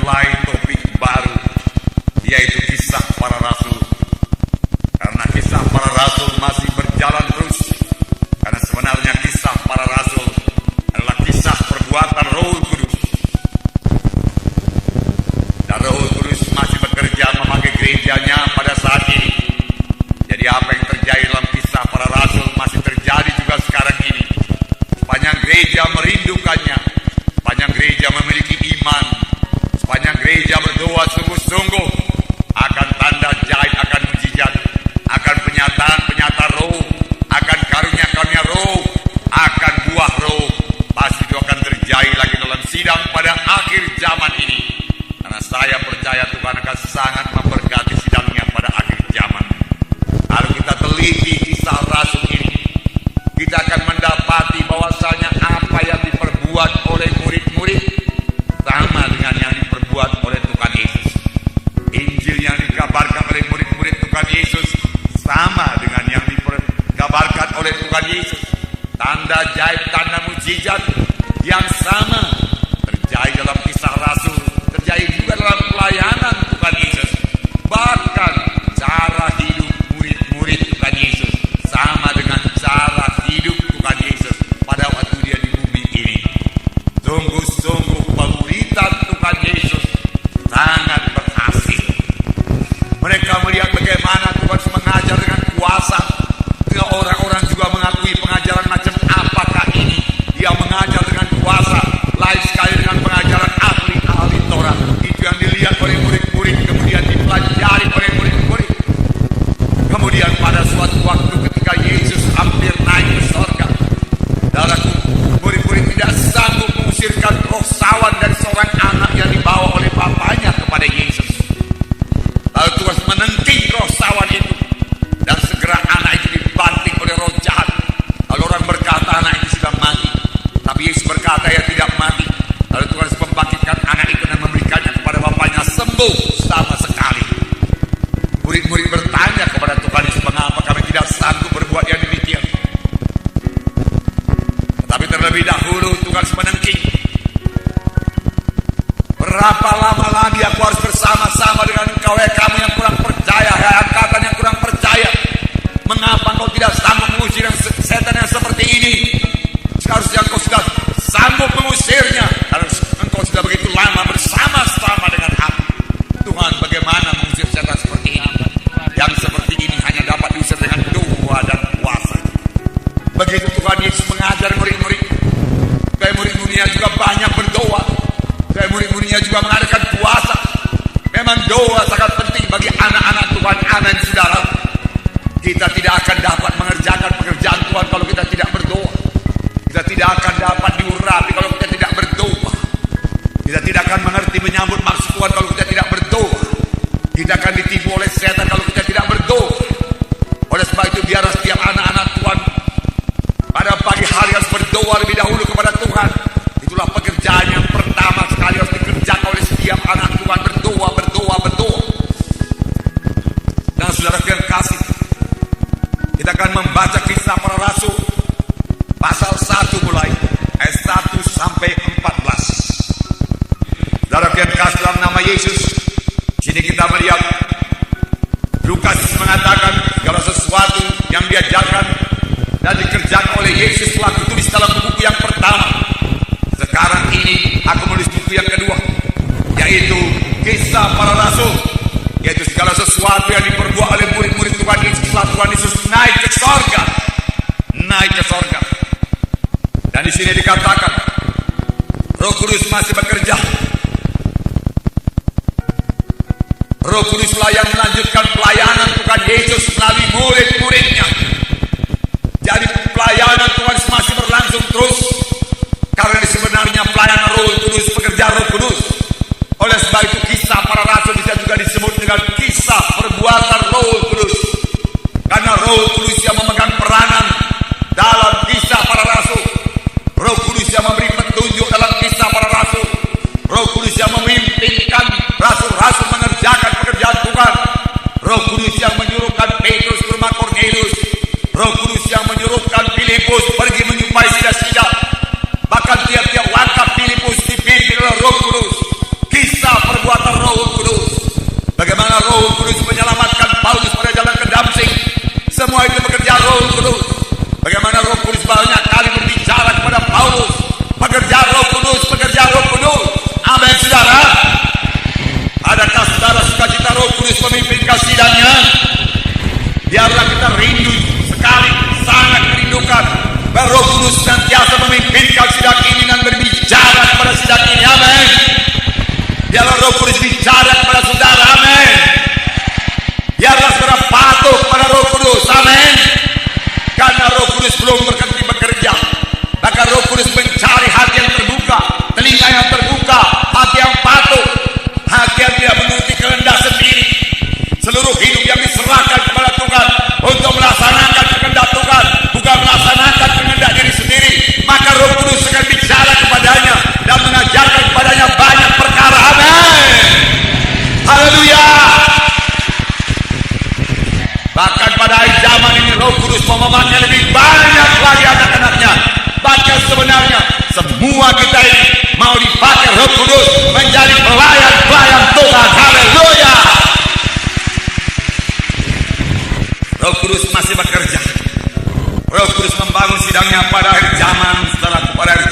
memulai topik baru, yaitu kisah para rasul. Karena kisah para rasul masih berjalan terus, karena sebenarnya kisah para rasul adalah kisah perbuatan Roh Kudus. Dan Roh Kudus masih bekerja memakai gerejanya pada saat ini. Jadi apa yang terjadi dalam kisah para rasul masih terjadi juga sekarang ini. Sepanjang gereja merindukannya, sepanjang gereja memiliki iman, sepanjang gereja berdoa sungguh-sungguh, akan tanda ajaib, akan mujizat, akan penyataan Roh, akan karunia-karunia Roh, akan buah Roh, pasti itu akan terjadi lagi dalam sidang pada akhir zaman ini. Karena saya percaya Tuhan akan sangat memberkati sidangnya pada akhir zaman. Kalau kita teliti kisah rasul ini, kita akan mendapati bahwasanya apa yang diperbuat oleh murid-murid sama dengan yang diperbuat oleh Tuhan Yesus. Injil yang dikabarkan oleh murid-murid Tuhan Yesus sama dengan yang dikabarkan oleh Tuhan Yesus. Tanda ajaib, tanda mujizat yang sama terjadi dalam kisah rasul, terjadi juga dalam pelayanan Tuhan Yesus. Bahkan cara hidup murid-murid Tuhan Yesus sama dengan cara hidup Tuhan Yesus pada waktu dia di bumi ini. Sungguh-sungguh pemberitaan Tuhan Yesus sangat berhasil. Mereka melihat bagaimana Tuhan mengajar dengan kuasa. Orang-orang juga mengakui pengajaran macam apakah ini. Dia mengajar dengan kuasa, lain sekali dengan pengajaran ahli-ahli Taurat. Itu yang dilihat oleh murid-murid, kemudian dipelajari oleh murid-murid. Kemudian pada suatu waktu ketika Yesus hampir naik ke surga, murid-murid tidak sanggup mengusirkan roh sawan dari seorang anak yang dibawa oleh bapaknya kepada Yesus. Lalu Tuhan menenting roh sawan itu, dan segera anak itu dibanting oleh roh jahat. Lalu orang berkata anak itu sudah mati, tapi Yesus berkata ya tidak mati. Lalu Tuhan membangkitkan anak itu dan memberikannya kepada bapaknya sembuh sama sekali. Murid-murid bertanya kepada Tuhan Yesus, mengapa kami tidak sanggup berbuat yang demikian? Tetapi terlebih dahulu Tuhan menengking. Berapa lama lagi aku harus bersama-sama dengan engkau, kamu yang kurang percaya, angkatan yang kurang percaya? Mengapa engkau tidak sanggup mengusir setan yang seperti ini? Seharusnya engkau sudah sanggup mengusirnya, karena engkau sudah begitu lama bersama-sama dengan aku. Tuhan, bagaimana mengusir setan seperti ini? Yang seperti ini hanya dapat diusir dengan doa dan puasa. Begitu Tuhan Yesus mengajar murid-murid, kayak murid-muridnya juga banyak berdoa, kayak murid-muridnya juga mengadakan puasa. Memang doa sangat penting bagi anak-anak Tuhan, anak saudara. Kita tidak akan dapat mengerjakan pekerjaan Tuhan kalau kita tidak berdoa. Kita tidak akan dapat diurapi kalau kita tidak berdoa. Kita tidak akan mengerti menyambut maksud Tuhan kalau kita tidak berdoa. Kita akan ditipu oleh setan kalau kita tidak berdoa. Oleh sebab itu biarlah setiap anak-anak Tuhan pada pagi hari harus berdoa lebih dahulu kepada Tuhan. Itulah pekerjaan yang pertama sekali harus dikerjakan oleh setiap anak Tuhan. Berdoa, berdoa, berdoa. Dan saudara yang kasih, kita akan membaca kisah para rasul pasal 1 mulai ayat 1 sampai 14. Saudara yang kasih dalam nama Yesus, sini kita melihat Lukas mengatakan segala sesuatu yang diajarkan dan dikerjakan oleh Yesus telah ditulis dalam buku yang pertama. Sekarang ini aku menulis buku yang kedua, yaitu kisah para rasul, yaitu segala sesuatu yang diperbuat oleh murid-murid Tuhan Yesus setelah Tuhan Yesus naik ke sorga. Naik ke sorga. Dan di sini dikatakan Roh Kudus masih bekerja. Roh Kuduslah yang melanjutkan pelayanan Tuhan Yesus melalui murid-muridnya. Jadi pelayanan Tuhan masih berlangsung terus, karena sebenarnya pelayanan Roh Kudus, pekerjaan Roh Kudus. Oleh sebab itu kisah para rasul bisa juga disebut dengan kisah perbuatan Roh Kudus, karena Roh Kudus yang memegang peranan dalam kisah para rasul. Roh Kudus yang memberi petunjuk dalam kisah para rasul. Roh Kudus yang memimpinkan rasul-rasul mengerjakan pekerjaan Tuhan. Roh Kudus yang menyuruhkan Petrus ke rumah Kornelius. Roh Kudus yang menyuruhkan Filipus pergi menyupai sida-sida. Bahkan tiap-tiap langkah Filipus dipimpin oleh Roh Kudus. Kisah Biarlah Roh Kudus senantiasa memimpinkan sidang ini dan berbicara kepada sidang ini. Amin. Biarlah Roh Kudus bicara kepada saudara. Amin. Biarlah saudara patuh kepada Roh Kudus. Amin. Karena Roh Kudus belum berhenti bekerja. Maka Roh Kudus mencari hati yang terbuka, telinga yang terbuka, hati yang patuh, hati yang tidak menuruti kehendak sendiri. Seluruh hidup yang diserahkan kepada Tuhan untuk melaksanakan kehendak Tuhan, bukan melaksanakan kehendak diri sendiri. Maka Roh Kudus akan bicara kepadanya dan mengajarkan kepadanya banyak perkara. Amin. Haleluya. Bahkan pada akhir zaman ini Roh Kudus mau memakai lebih banyak lagi anak-anaknya. Bahkan sebenarnya semua kita ini mau dipakai Roh Kudus menjadi pelayan-pelayan Tuhan. Haleluya. Roh Kudus masih bekerja. Roh Kudus membangun sidangnya pada akhir zaman. Setelah pada akhir